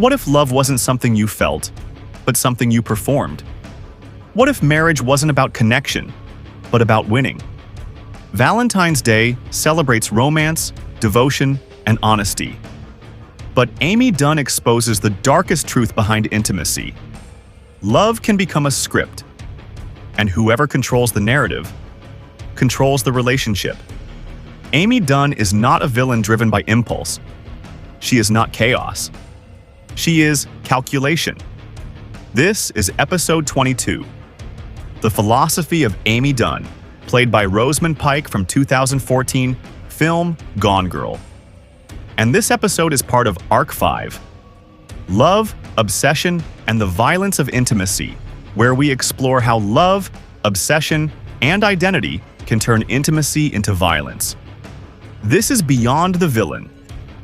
What if love wasn't something you felt, but something you performed? What if marriage wasn't about connection, but about winning? Valentine's Day celebrates romance, devotion, and honesty. But Amy Dunne exposes the darkest truth behind intimacy. Love can become a script, and whoever controls the narrative controls the relationship. Amy Dunne is not a villain driven by impulse. She is not chaos. She is calculation. This is episode 22. The Philosophy of Amy Dunne, played by Rosamund Pike from 2014 film Gone Girl. And this episode is part of Arc 5, Love, Obsession, and the Violence of Intimacy, where we explore how love, obsession, and identity can turn intimacy into violence. This is Beyond the Villain,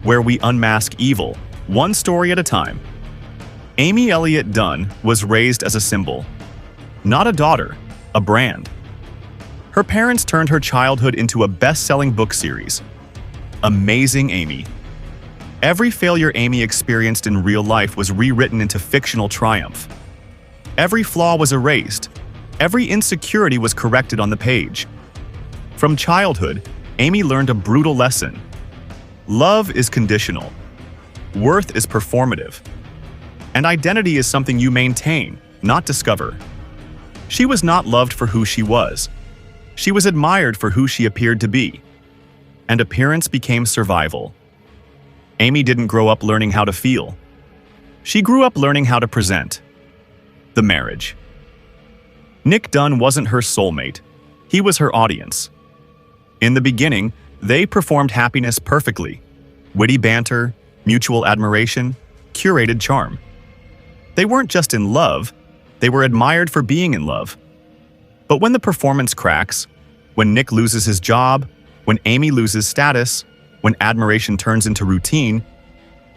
where we unmask evil, one story at a time. Amy Elliott Dunne was raised as a symbol. Not a daughter, a brand. Her parents turned her childhood into a best-selling book series, Amazing Amy. Every failure Amy experienced in real life was rewritten into fictional triumph. Every flaw was erased. Every insecurity was corrected on the page. From childhood, Amy learned a brutal lesson. Love is conditional. Worth is performative. And identity is something you maintain, not discover. She was not loved for who she was. She was admired for who she appeared to be. And appearance became survival. Amy didn't grow up learning how to feel. She grew up learning how to present. The marriage. Nick Dunne wasn't her soulmate. He was her audience. In the beginning, they performed happiness perfectly. Witty banter, mutual admiration, curated charm. They weren't just in love, they were admired for being in love. But when the performance cracks, when Nick loses his job, when Amy loses status, when admiration turns into routine,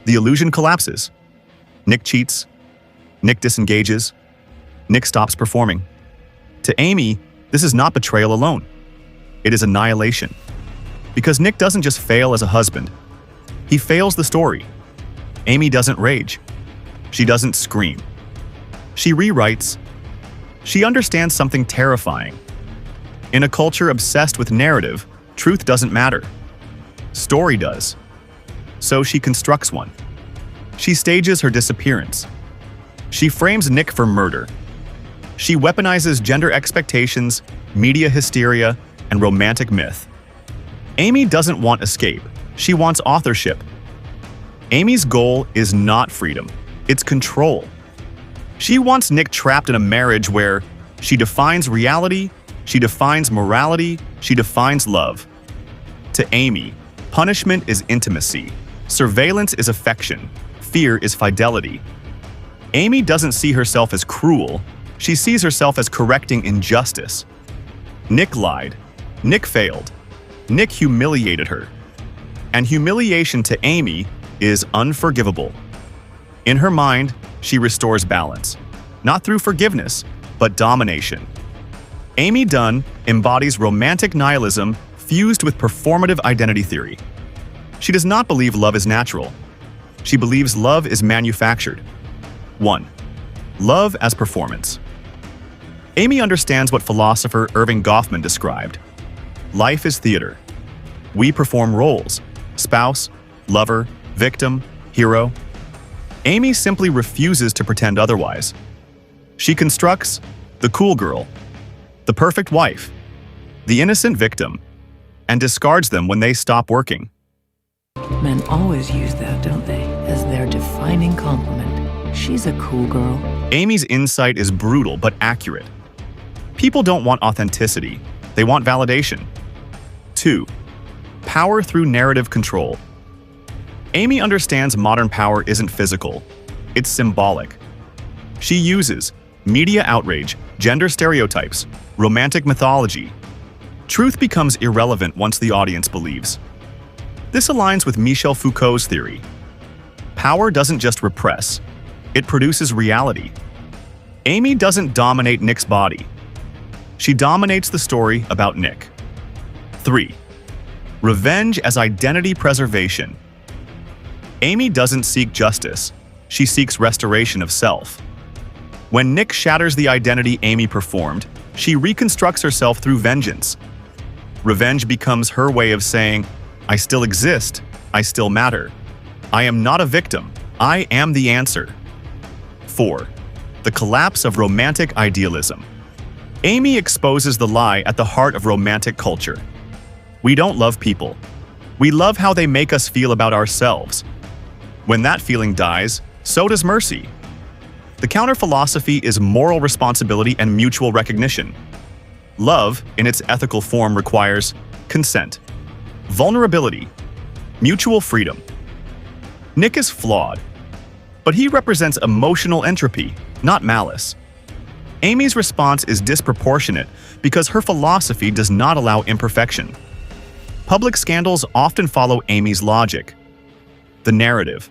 the illusion collapses. Nick cheats. Nick disengages. Nick stops performing. To Amy, this is not betrayal alone. It is annihilation. Because Nick doesn't just fail as a husband. He fails the story. Amy doesn't rage. She doesn't scream. She rewrites. She understands something terrifying. In a culture obsessed with narrative, truth doesn't matter. Story does. So she constructs one. She stages her disappearance. She frames Nick for murder. She weaponizes gender expectations, media hysteria, and romantic myth. Amy doesn't want escape. She wants authorship. Amy's goal is not freedom. It's control. She wants Nick trapped in a marriage where she defines reality, she defines morality, she defines love. To Amy, punishment is intimacy. Surveillance is affection. Fear is fidelity. Amy doesn't see herself as cruel. She sees herself as correcting injustice. Nick lied. Nick failed. Nick humiliated her. And humiliation to Amy is unforgivable. In her mind, she restores balance. Not through forgiveness, but domination. Amy Dunne embodies romantic nihilism fused with performative identity theory. She does not believe love is natural. She believes love is manufactured. 1. Love as performance. Amy understands what philosopher Irving Goffman described. Life is theater. We perform roles: spouse, lover, victim, hero. Amy simply refuses to pretend otherwise. She constructs the cool girl, the perfect wife, the innocent victim, and discards them when they stop working. Men always use that, don't they, as their defining compliment. She's a cool girl. Amy's insight is brutal but accurate. People don't want authenticity, they want validation. 2. Power through narrative control. Amy understands modern power isn't physical, it's symbolic. She uses media outrage, gender stereotypes, romantic mythology. Truth becomes irrelevant once the audience believes. This aligns with Michel Foucault's theory. Power doesn't just repress, it produces reality. Amy doesn't dominate Nick's body. She dominates the story about Nick. 3. Revenge as identity preservation. Amy doesn't seek justice. she seeks restoration of self. When Nick shatters the identity Amy performed, she reconstructs herself through vengeance. Revenge becomes her way of saying, "I still exist, I still matter. I am not a victim, I am the answer." 4. The collapse of romantic idealism. Amy exposes the lie at the heart of romantic culture. We don't love people. We love how they make us feel about ourselves. When that feeling dies, so does mercy. The counter-philosophy is moral responsibility and mutual recognition. Love, in its ethical form, requires consent, vulnerability, mutual freedom. Nick is flawed, but he represents emotional entropy, not malice. Amy's response is disproportionate because her philosophy does not allow imperfection. Public scandals often follow Amy's logic. The narrative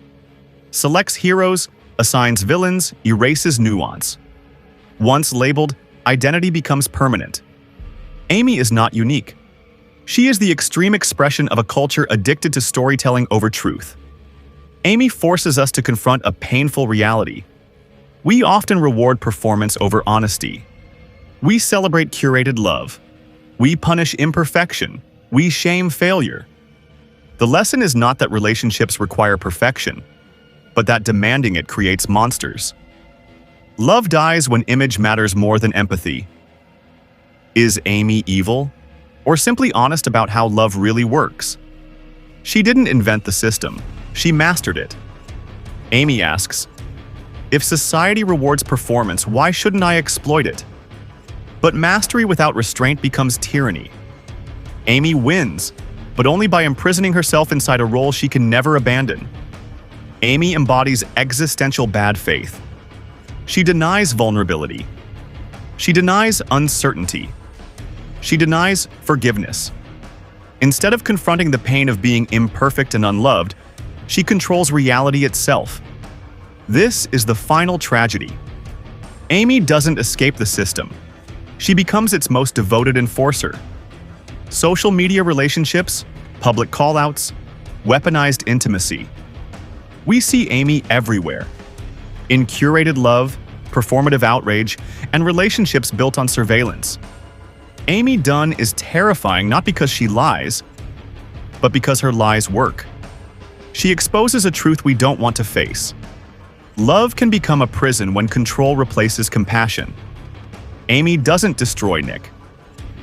selects heroes, assigns villains, erases nuance. Once labeled, identity becomes permanent. Amy is not unique. She is the extreme expression of a culture addicted to storytelling over truth. Amy forces us to confront a painful reality. We often reward performance over honesty. We celebrate curated love. We punish imperfection. We shame failure. The lesson is not that relationships require perfection, but that demanding it creates monsters. Love dies when image matters more than empathy. Is Amy evil, or simply honest about how love really works? She didn't invent the system, she mastered it. Amy asks, "If society rewards performance, why shouldn't I exploit it?" But mastery without restraint becomes tyranny. Amy wins, but only by imprisoning herself inside a role she can never abandon. Amy embodies existential bad faith. She denies vulnerability. She denies uncertainty. She denies forgiveness. Instead of confronting the pain of being imperfect and unloved, she controls reality itself. This is the final tragedy. Amy doesn't escape the system. She becomes its most devoted enforcer. Social media relationships, public callouts, weaponized intimacy. We see Amy everywhere. In curated love, performative outrage, and relationships built on surveillance. Amy Dunne is terrifying not because she lies, but because her lies work. She exposes a truth we don't want to face. Love can become a prison when control replaces compassion. Amy doesn't destroy Nick.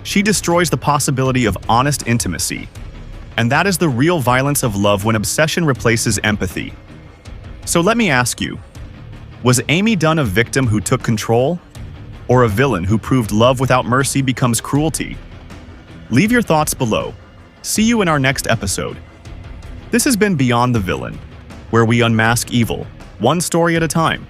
She destroys the possibility of honest intimacy. And that is the real violence of love when obsession replaces empathy. So let me ask you, was Amy Dunne a victim who took control? Or a villain who proved love without mercy becomes cruelty? Leave your thoughts below. See you in our next episode. This has been Beyond the Villain, where we unmask evil, one story at a time.